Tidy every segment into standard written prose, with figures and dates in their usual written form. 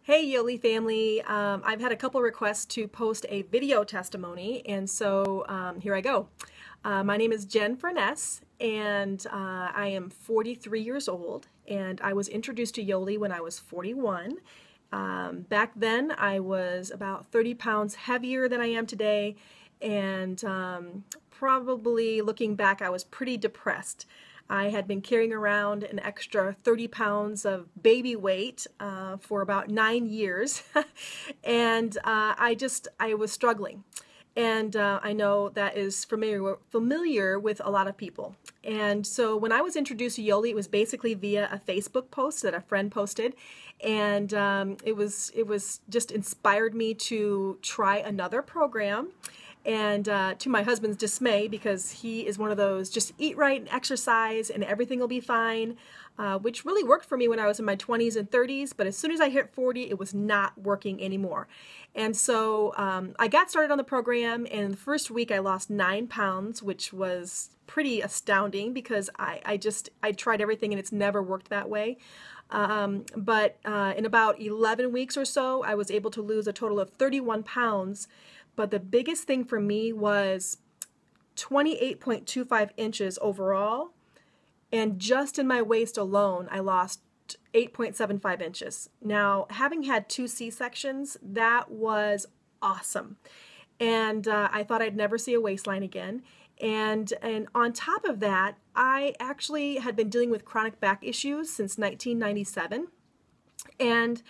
Hey Yoli family, I've had a couple requests to post a video testimony, and so here I go. My name is Jen Furness, and I am 43 years old, and I was introduced to Yoli when I was 41. Back then, I was about 30 pounds heavier than I am today, and probably looking back, I was pretty depressed. I had been carrying around an extra 30 pounds of baby weight for about 9 years, and I was struggling. And I know that is familiar with a lot of people. And so when I was introduced to Yoli, it was basically via a Facebook post that a friend posted, and it was just inspired me to try another program. And to my husband's dismay, because he is one of those just eat right and exercise and everything will be fine, which really worked for me when I was in my 20s and 30s, but as soon as I hit 40, it was not working anymore. And so I got started on the program, and the first week I lost 9 pounds, which was pretty astounding because I tried everything and it's never worked that way. But in about 11 weeks or so, I was able to lose a total of 31 pounds. But the biggest thing for me was 28.25 inches overall, and just in my waist alone, I lost 8.75 inches. Now, having had 2 C-sections, that was awesome. And I thought I'd never see a waistline again. And on top of that, I actually had been dealing with chronic back issues since 1997. And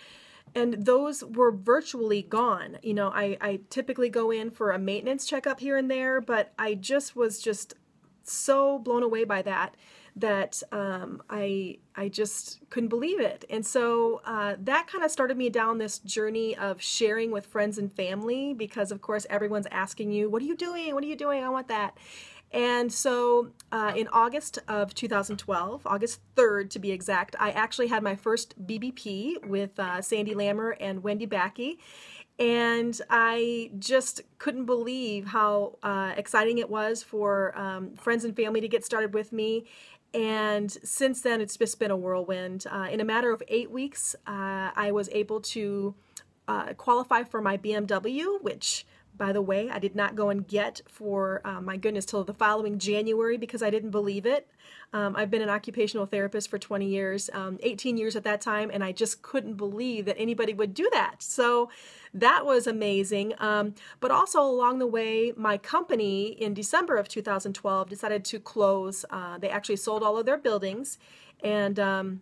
those were virtually gone. You know, I typically go in for a maintenance checkup here and there, but I was just so blown away by that I just couldn't believe it. And so that kind of started me down this journey of sharing with friends and family, because of course everyone's asking you, what are you doing? What are you doing? I want that. And so in August of 2012, August 3rd to be exact, I actually had my first BBP with Sandy Lammer and Wendy Backey. And I just couldn't believe how exciting it was for friends and family to get started with me. And since then, it's just been a whirlwind. In a matter of 8 weeks, I was able to qualify for my BMW, which, by the way, I did not go and get for, my goodness, till the following January because I didn't believe it. I've been an occupational therapist for 20 years, 18 years at that time, and I just couldn't believe that anybody would do that. So that was amazing. But also along the way, my company in December of 2012 decided to close. They actually sold all of their buildings, and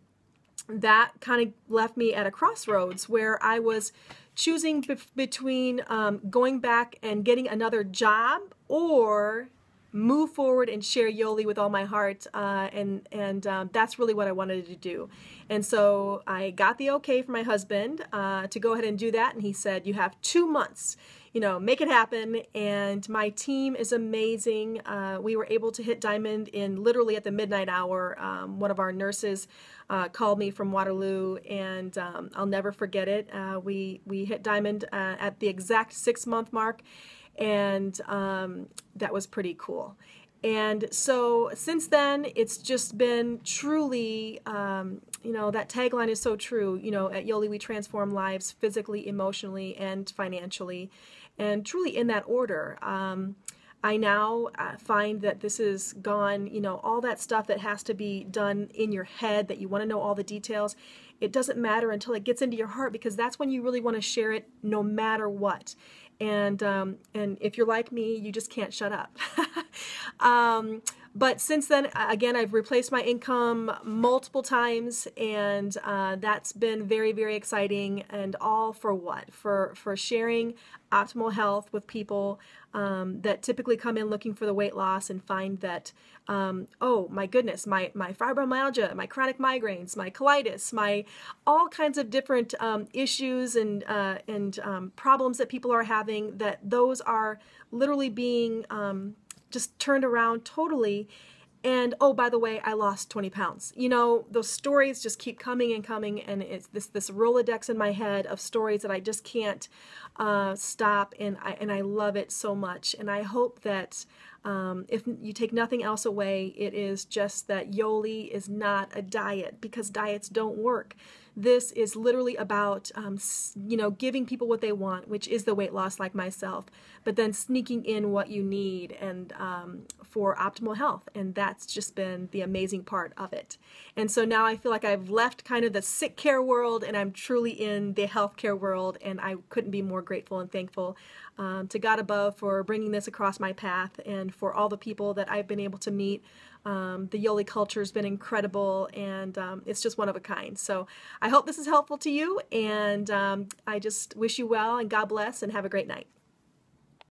that kind of left me at a crossroads where I was choosing between going back and getting another job or move forward and share Yoli with all my heart, and that's really what I wanted to do. And so I got the okay from my husband to go ahead and do that, and he said, you have 2 months, you know, make it happen. And my team is amazing. We were able to hit diamond in literally at the midnight hour. One of our nurses called me from Waterloo, and I'll never forget it. We hit diamond at the exact 6-month mark, and that was pretty cool. And so since then, it's just been truly, you know, that tagline is so true. You know, at Yoli, we transform lives physically, emotionally, and financially, and truly in that order. I now find that this is gone, you know, all that stuff that has to be done in your head, that you want to know all the details. It doesn't matter until it gets into your heart, because that's when you really want to share it no matter what. And if you're like me, you just can't shut up. But since then, again, I've replaced my income multiple times, and that's been very, very exciting. And all for what? For sharing optimal health with people that typically come in looking for the weight loss and find that, oh my goodness, my fibromyalgia, my chronic migraines, my colitis, my all kinds of different issues and problems that people are having, that those are literally being just turned around totally. And oh, by the way, I lost 20 pounds. You know, those stories just keep coming and coming, and it's this Rolodex in my head of stories that I just can't stop, and I love it so much. And I hope that if you take nothing else away, it is just that Yoli is not a diet, because diets don't work. This is literally about, giving people what they want, which is the weight loss like myself, but then sneaking in what you need and for optimal health. And that's just been the amazing part of it. And so now I feel like I've left kind of the sick care world and I'm truly in the healthcare world, and I couldn't be more grateful and thankful to God above for bringing this across my path and for all the people that I've been able to meet. The Yoli culture has been incredible, and it's just one of a kind. So I hope this is helpful to you, and I just wish you well, and God bless, and have a great night.